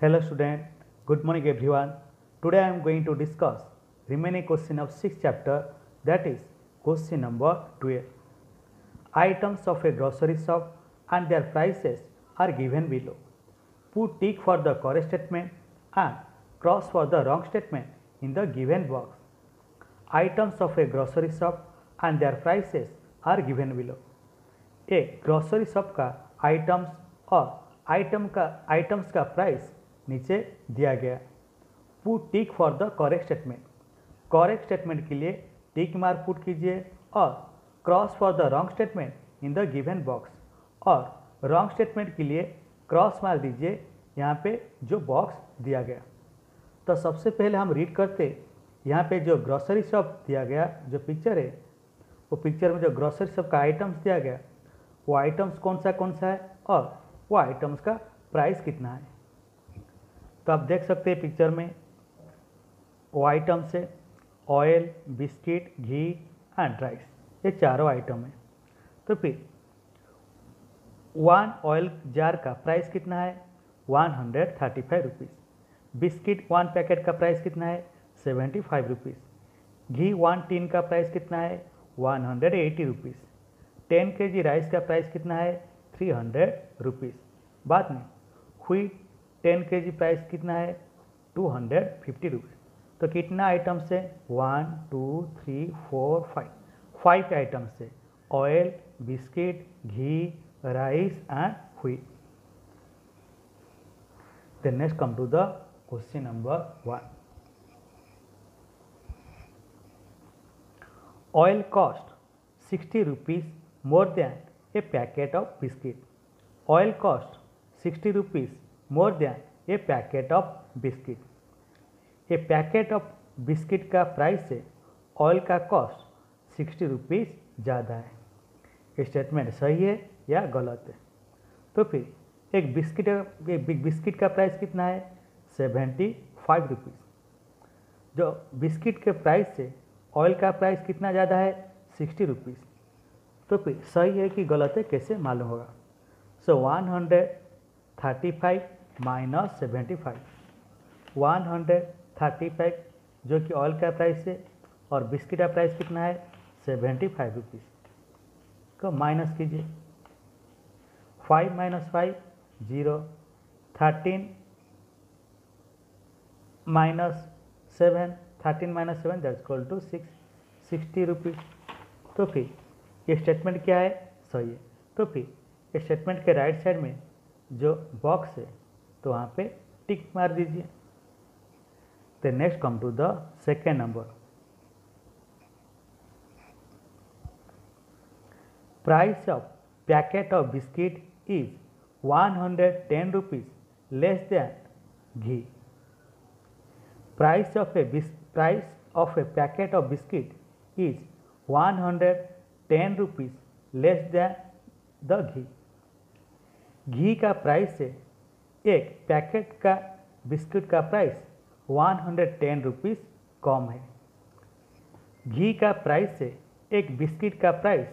Hello student, good morning everyone. Today I am going to discuss remaining question of 6th chapter, that is question number 12. Items of a grocery shop and their prices are given below. Put tick for the correct statement and cross for the wrong statement in the given box. Items of a grocery shop and their prices are given below. एक grocery shop का items का price नीचे दिया गया। Put tick for the correct statement के लिए tick mark put कीजिए और cross for the wrong statement in the given box, और रॉन्ग स्टेटमेंट के लिए क्रॉस मार दीजिए यहाँ पे जो बॉक्स दिया गया। तो सबसे पहले हम रीड करते, यहाँ पे जो ग्रोसरी शॉप दिया गया, जो पिक्चर है वो पिक्चर में जो ग्रोसरी शॉप का आइटम्स दिया गया, वो आइटम्स कौन सा है और वो आइटम्स का प्राइस कितना है। तो आप देख सकते हैं पिक्चर में वो आइटम्स है oil, biscuit, ghee and rice, ये चारों आइटम है। तो फिर 1 ऑयल जार का प्राइस कितना है 135 रुपीज़। बिस्किट 1 पैकेट का प्राइस कितना है 75 रुपीज़। घी 1 टीन का प्राइस कितना है 180 रुपीज़। 10 kg राइस का प्राइस कितना है 300 रुपीज़। बाद में व्हीट 10 kg प्राइस कितना है 250 रुपीज़। तो कितना आइटम्स है 1 2 3 4 5 आइटम्स है oil, biscuit, ghee, rice and wheat. Then next come to the question number 1. Oil cost 60 rupees more than a packet of biscuit. Oil cost 60 rupees more than a packet of biscuit. A packet of biscuit का price है, oil का cost 60 rupees ज़्यादा है। ये statement सही है या गलत है। तो फिर एक बिस्किट का प्राइस कितना है 75 रुपीज़। जो बिस्किट के प्राइस से ऑयल का प्राइस कितना ज़्यादा है 60 रुपीज़। तो फिर सही है कि गलत है कैसे मालूम होगा। सो 135 माइनस 75, 135 जो कि ऑयल का प्राइस है और बिस्किट का प्राइस कितना है 75 रुपीज़ को माइनस कीजिए। 5 minus 5 0, 13 minus 7, 13 minus 7 that's equal to 60 rupees. तो फिर ये स्टेटमेंट क्या है सही है। तो फिर स्टेटमेंट के राइट साइड में जो बॉक्स है तो वहाँ पे टिक मार दीजिए। तो next come to the second number. Price of packet of biscuit is 110 rupees less than ghee. Price of a packet of biscuit is 110 rupees less than the ghee. घी का प्राइस से एक पैकेट का बिस्किट का प्राइस 110 रुपीज़ कम है। घी का price से एक बिस्किट का प्राइस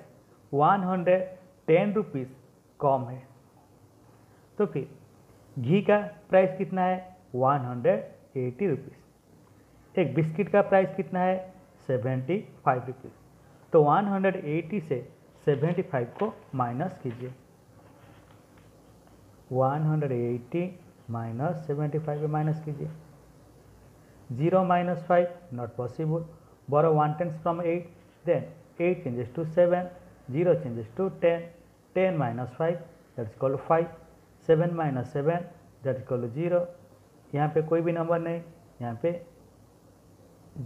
110 रुपीज़ कम है। तो फिर घी का प्राइस कितना है 180 रुपीज़। एक बिस्किट का प्राइस कितना है 75 रुपीज़। तो 180 से 75 को माइनस कीजिए। 180 माइनस 75 पे माइनस कीजिए। 0 minus 5 not possible. Borrow 1 tens from 8, then 8 changes to 7, 0 changes to 10, 10 minus 5 that is equal to 5, 7 minus 7 that is equal to 0। यहाँ पे कोई भी नंबर नहीं, यहाँ पे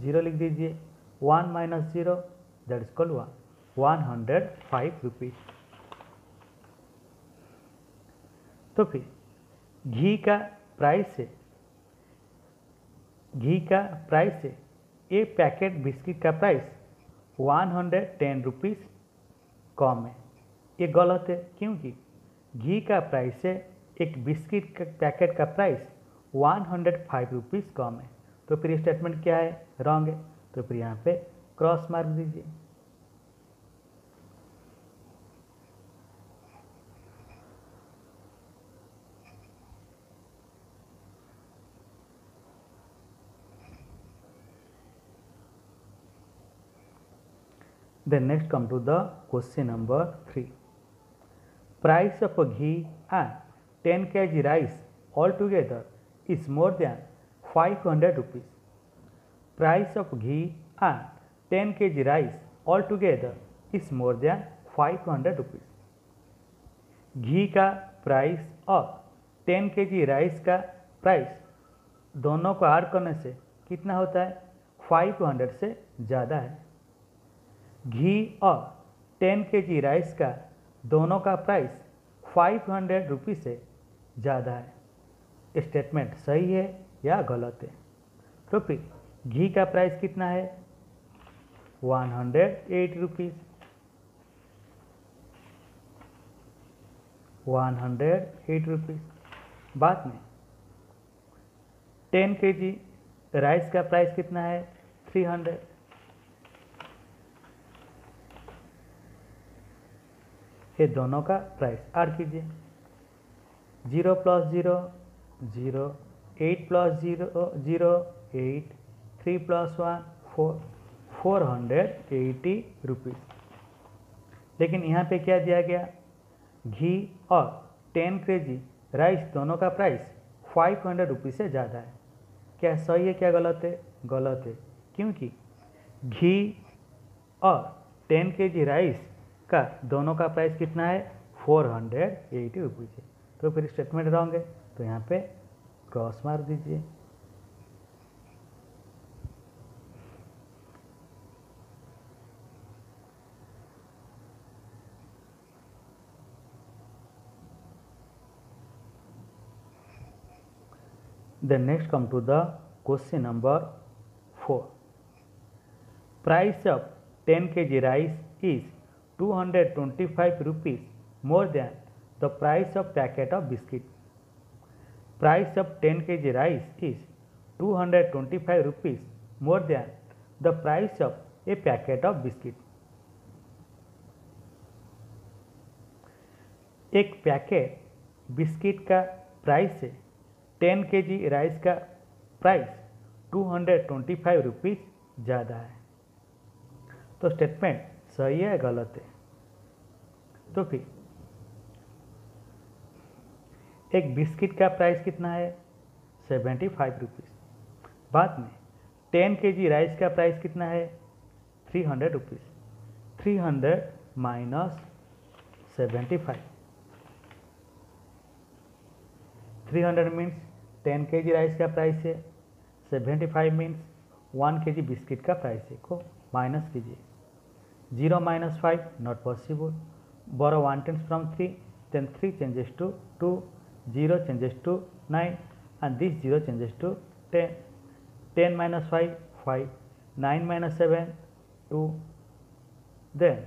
0 लिख दीजिए। 1 minus 0 that is equal to 105 rupees. तो फिर घी का प्राइस से एक पैकेट बिस्किट का प्राइस 110 रुपीज़ कम है। ये गलत है क्योंकि घी का प्राइस से एक बिस्किट का पैकेट का प्राइस 105 रुपीज़ कम है। तो फिर ये स्टेटमेंट क्या है रॉन्ग है। तो फिर यहाँ पे क्रॉस मार्क दीजिए। Then next come to the question number 3. Price of ghee and 10 kg rice altogether is more than 500 rupees. Price of ghee and 10 kg rice altogether is more than 500 rupees. घी का price और 10 kg rice का price दोनों को add करने से कितना होता है? 500 से ज़्यादा है। घी और 10 kg राइस का दोनों का प्राइस 500 रुपीज़ से ज़्यादा है। स्टेटमेंट सही है या गलत है? तो फिर घी का प्राइस कितना है? 108 रुपीज़। 108 रुपीज़। बाद में 10 kg राइस का प्राइस कितना है? 300। ये दोनों का प्राइस ऐड कीजिए। 0 + 0 0, 8 + 0 0, 8, 3 + 1 4, 480 रुपीज़। लेकिन यहाँ पे क्या दिया गया? घी और 10 kg राइस दोनों का प्राइस 500 रुपीज़ से ज़्यादा है। क्या सही है क्या गलत है? गलत है, क्योंकि घी और 10 kg राइस का दोनों का प्राइस कितना है? 480 रुपीज़ है। तो फिर स्टेटमेंट रॉन्ग है, तो यहाँ पे क्रॉस मार दीजिए। Then next come to the question number 4. Price of 10 kg rice is 225 rupees more than the price of packet of biscuit. Price of 10 kg rice is 225 rupees more than the price of a packet of biscuit. एक packet biscuit का price है 10 kg rice का price 225 rupees ज़्यादा है। तो statement सही है गलत है? तो फिर एक बिस्किट का प्राइस कितना है? 75 रुपीज़। बाद में 10 kg राइस का प्राइस कितना है? 300 rupees. 300 minus 75। 300 means 10 kg rice का प्राइस है, 75 मीन्स 1 kg बिस्किट का प्राइस है। को माइनस कीजिए। 0 - 5 not possible. borrow 1 tens from 3, then 3 changes to 2, 0 changes to 9 and this 0 changes to 10. 10 - 5 5, 9 - 7 2। Then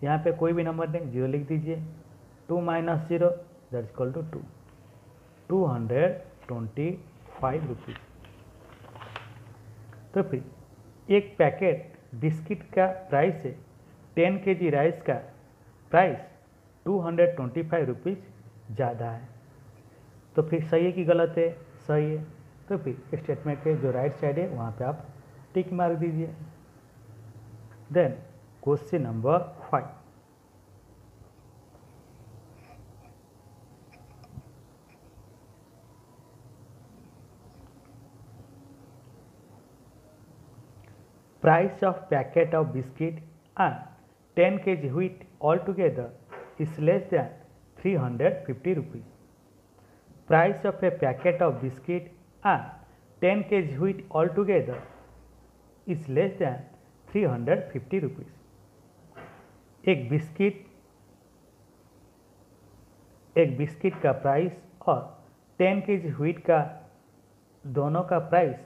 यहाँ पे कोई भी नंबर नहीं, 0 लिख दीजिए। 2 - 0 that is equal to 2। 225 rupees. तो फिर एक पैकेट बिस्किट का प्राइस है 10 kg राइस का प्राइस 225 रुपीज़ ज़्यादा है। तो फिर सही है कि गलत है? सही है। तो फिर स्टेटमेंट के जो राइट साइड है वहाँ पे आप टिक मार दीजिए। Then question number 5. Price of packet of biscuit and 10 kg wheat altogether is less than 350 rupees. Price of a packet of biscuit and 10 kg wheat altogether is less than 350 rupees. एक biscuit का price और 10 kg wheat का दोनों का price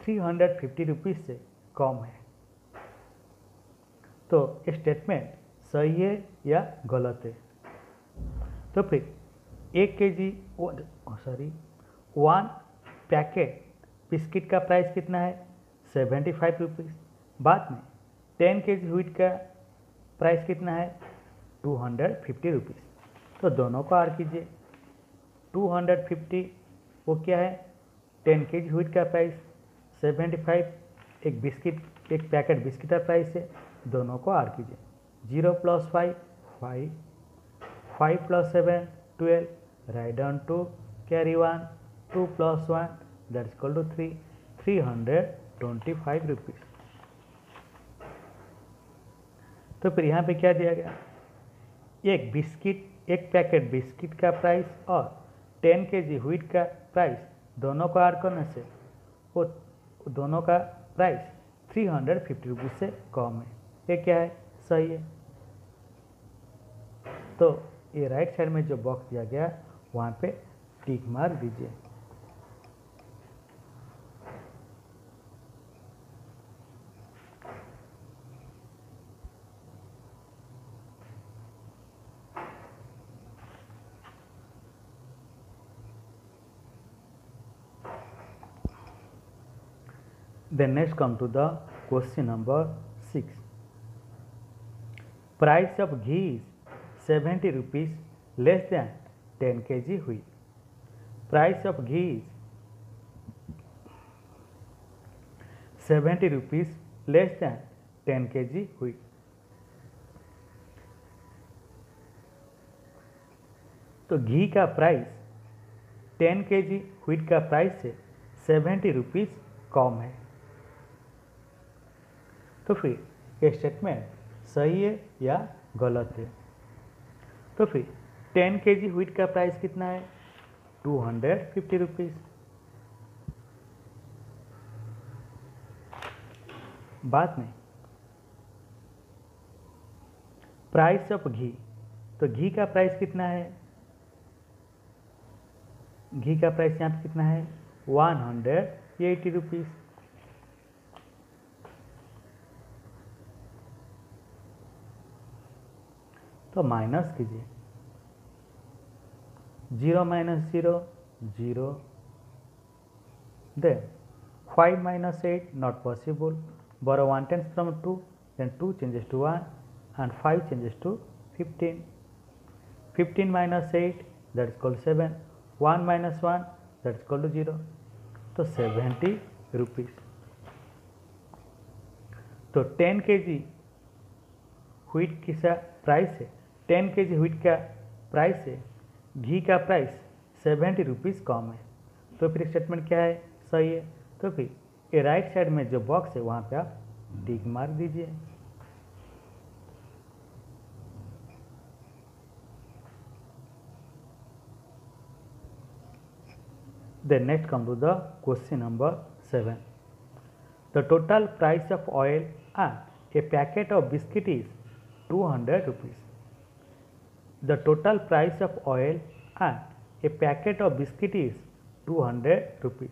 350 rupees से कम है। तो statement सही है या गलत है? तो फिर 1 पैकेट बिस्किट का प्राइस कितना है? 75 रुपीज़। बाद में 10 kg व्हीट का प्राइस कितना है? 250 रुपीज़। तो दोनों को ऐड कीजिए। 250 वो क्या है? 10 kg व्हीट का प्राइस, 75 एक पैकेट बिस्किट का प्राइस है, दोनों को आर कीजिए। 0 + 5 5, 5 + 7 12, write down 2, carry 1, 2 + 1 that is equal to 3, 325 rupees. तो फिर यहाँ पे क्या दिया गया, एक पैकेट बिस्किट का प्राइस और 10 kg व्हीट का प्राइस दोनों को ऐड करने से वो दोनों का प्राइस 350 रुपीज़ से कम है। ये क्या है, सही है। तो ये राइट साइड में जो बॉक्स दिया गया वहाँ पे टिक मार दीजिए। Then next come to the question number 6. Price of ghee is 70 rupees less than 10 kg wheat. Price of ghee is 70 rupees less than 10 kg wheat. तो घी का प्राइस 10 kg व्हीट का प्राइस से 70 रुपीज़ कम है। तो फिर ये स्टेटमेंट सही है या गलत है। तो फिर 10 kg व्हीट का प्राइस कितना है, 250 रुपीज़। बाद में प्राइस ऑफ घी, तो घी का प्राइस कितना है, घी का प्राइस यहाँ पे कितना है, 180 रुपीज़। तो माइनस कीजिए, 0 - 0 0, then 5 - 8 not possible, borrow 1 tens from 2, then 2 changes to 1 and 5 changes to 15, 15 - 8 that is called 7, 1 - 1 that is called 0, तो 70 रुपीज़। तो 10 kg व्हीट की प्राइस है, 10 kg व्हीट का प्राइस है, घी का प्राइस 70 रुपीज़ कम है। तो फिर स्टेटमेंट क्या है, सही है। तो फिर ये राइट साइड में जो बॉक्स है वहाँ पे आप टिक मार दीजिए। Then next come to the question number 7. The total price of oil and a packet of biscuit is 200 rupees. The total price of oil and a packet of biscuit is 200 rupees.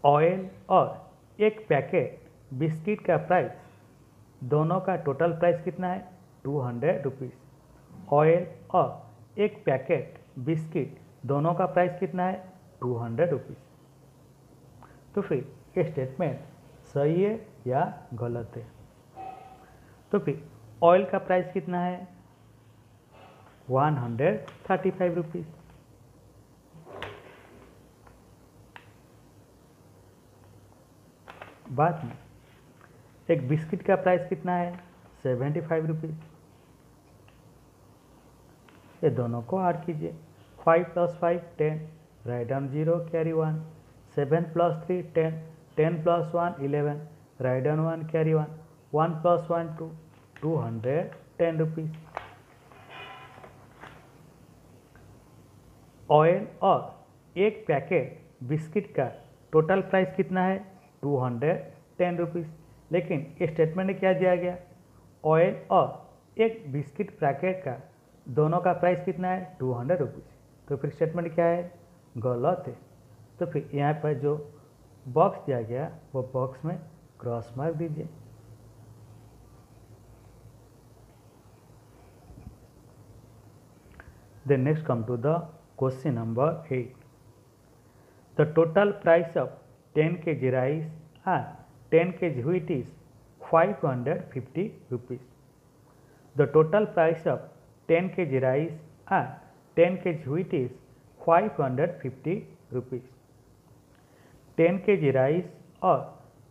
Oil और एक packet biscuit का price दोनों का total price कितना है, 200 rupees. Oil और एक packet biscuit दोनों का प्राइस कितना है, 200 रुपीज़। तो फिर ये स्टेटमेंट सही है या गलत है। तो फिर ऑयल का प्राइस कितना है, 135 रुपीज़। बाद में एक बिस्किट का प्राइस कितना है, 75 रुपीज़। ये दोनों को ऐड कीजिए, 5 + 5 10, write down 0 carry 1, 7 + 3 10, 10 + 1 11, write down 1 carry 1, 1 + 1 2, 210 rupees. Oil और एक पैकेट बिस्किट का टोटल प्राइस कितना है, 210 रुपीज़। लेकिन इस स्टेटमेंट में क्या दिया गया, ऑयल और एक बिस्किट पैकेट का दोनों का प्राइस कितना है, 200 रुपीज़। तो फिर स्टेटमेंट क्या है, गलत है। तो फिर यहाँ पर जो बॉक्स दिया गया वो बॉक्स में क्रॉस मार्क दीजिए। Then next come to the question number 8. The total price of 10 kg rice and 10 kg wheat is 550 rupees. The total price of 10 kg rice and 10 kg wheat is 550 rupees. 10 kg rice और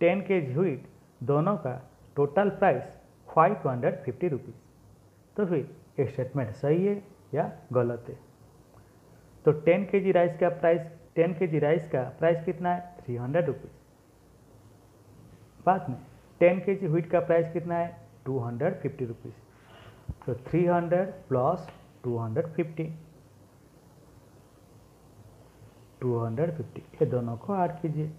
10 kg wheat दोनों का total price 550 rupees. तो फिर ये statement सही है या गलत है? तो 10 kg राइस का प्राइस कितना है? 300 रुपीज़। बाद में 10 kg व्हीट का प्राइस कितना है? 250 रुपीज़। तो 300 प्लस 250 ये दोनों को ऐड कीजिए।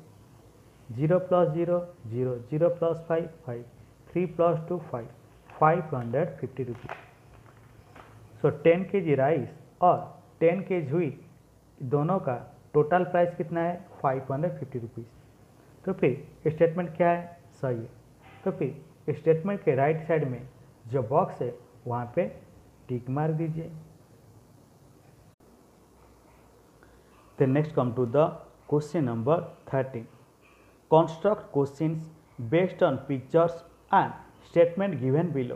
0 प्लस 0 0, 0 प्लस 5 5, 3 प्लस 2 5, 550 रुपीज़। सो 10 kg राइस और 10 kg व्हीट दोनों का टोटल प्राइस कितना है? 550 रुपीज़। तो फिर स्टेटमेंट क्या है? सही है। तो फिर स्टेटमेंट के राइट साइड में जो बॉक्स है वहाँ पे टिक मार दीजिए। तो next come to the question number 13। Construct questions based on pictures and statement given below.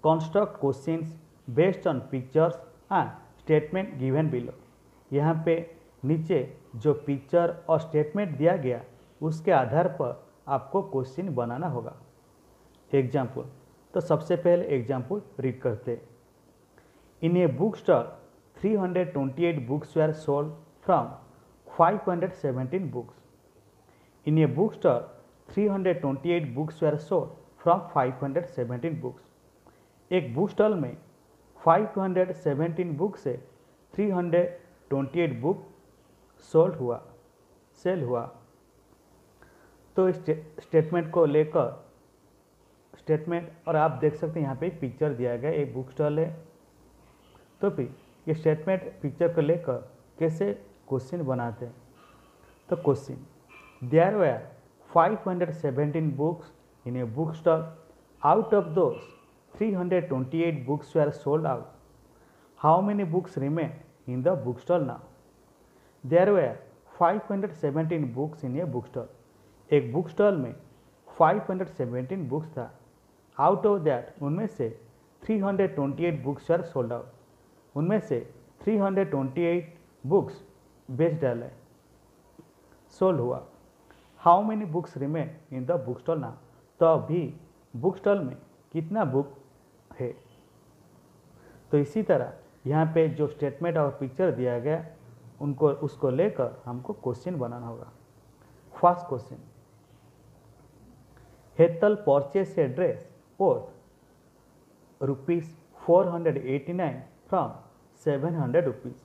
Construct questions based on pictures and statement given below. यहाँ पे नीचे जो पिक्चर और स्टेटमेंट दिया गया उसके आधार पर आपको क्वेश्चन बनाना होगा। एग्जाम्पल, तो सबसे पहले एग्जाम्पल रीड करते हैं। In a book stall 328 books were sold from 517 books. In a bookstore, 328 books were sold from 517 books. एक बुक स्टॉल में 517 बुक से 328 बुक सेल हुआ। तो इस स्टेटमेंट को लेकर स्टेटमेंट, और आप देख सकते हैं यहाँ पे एक पिक्चर दिया गया, एक बुक स्टॉल है। तो फिर ये स्टेटमेंट पिक्चर को लेकर कैसे क्वेश्चन बनाते हैं? तो question, there were 517 books in a book stall, out of those 328 books were sold out, how many books remain in the book stall now? There were 517 books in a book stall. एक book stall में 517 books था। Out of that उनमें से 328 books were sold out, उनमें से 328 books बेच डाले, sold हुआ। How many books remain in the book stall now? तो अभी बुक स्टॉल में कितना बुक है? तो इसी तरह यहाँ पे जो स्टेटमेंट और पिक्चर दिया गया उसको लेकर हमको क्वेश्चन बनाना होगा। First question, Hetal purchase a dress worth ₹489 from 700 rupees.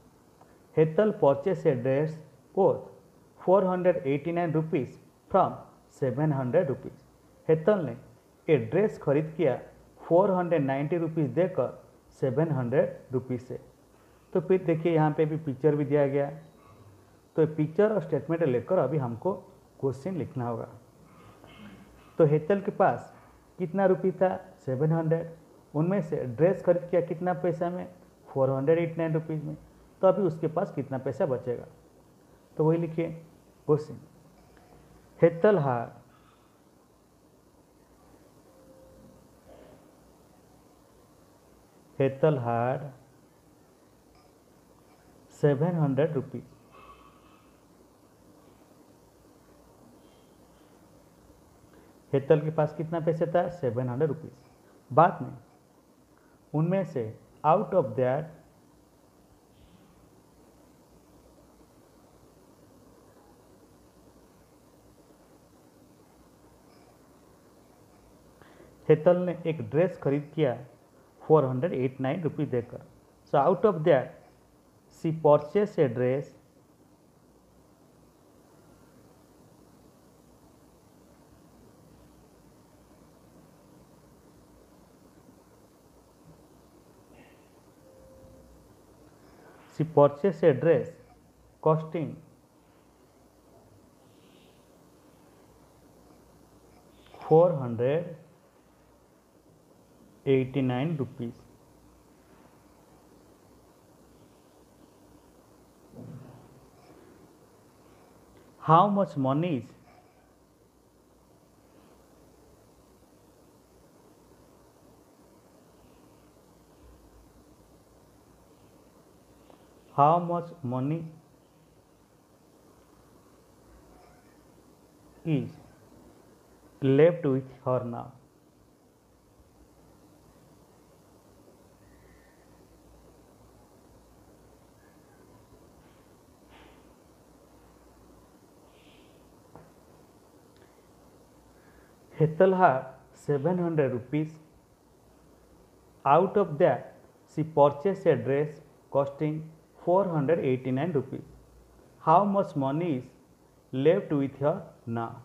Hetal purchase a dress worth 489 rupees from 700 rupees. Hetal ने एक ड्रेस खरीद किया 490 रुपीज़ देकर 700 रुपीज़ से। तो फिर देखिए यहाँ पे भी पिक्चर भी दिया गया। तो पिक्चर और स्टेटमेंट लेकर अभी हमको क्वेश्चन लिखना होगा। तो हेतल के पास कितना रुपये था? 700। उनमें से ड्रेस खरीद किया कितना पैसा में? 489 रुपीज़ में। तो अभी उसके पास कितना पैसा बचेगा? तो वही लिखिए question, Hetal had 700 rupees. Hetal के पास कितना पैसे था? 700 रुपीज़। बाद में उनमें से आउट ऑफ दैट हेतल ने एक ड्रेस खरीद किया 489 रुपीज़ देकर। So out of that C purchase a dress costing 489 rupees. How much money is left with her now. Ethel had 700 rupees. Out of that, she purchased a dress costing 489 rupees. How much money is left with her now?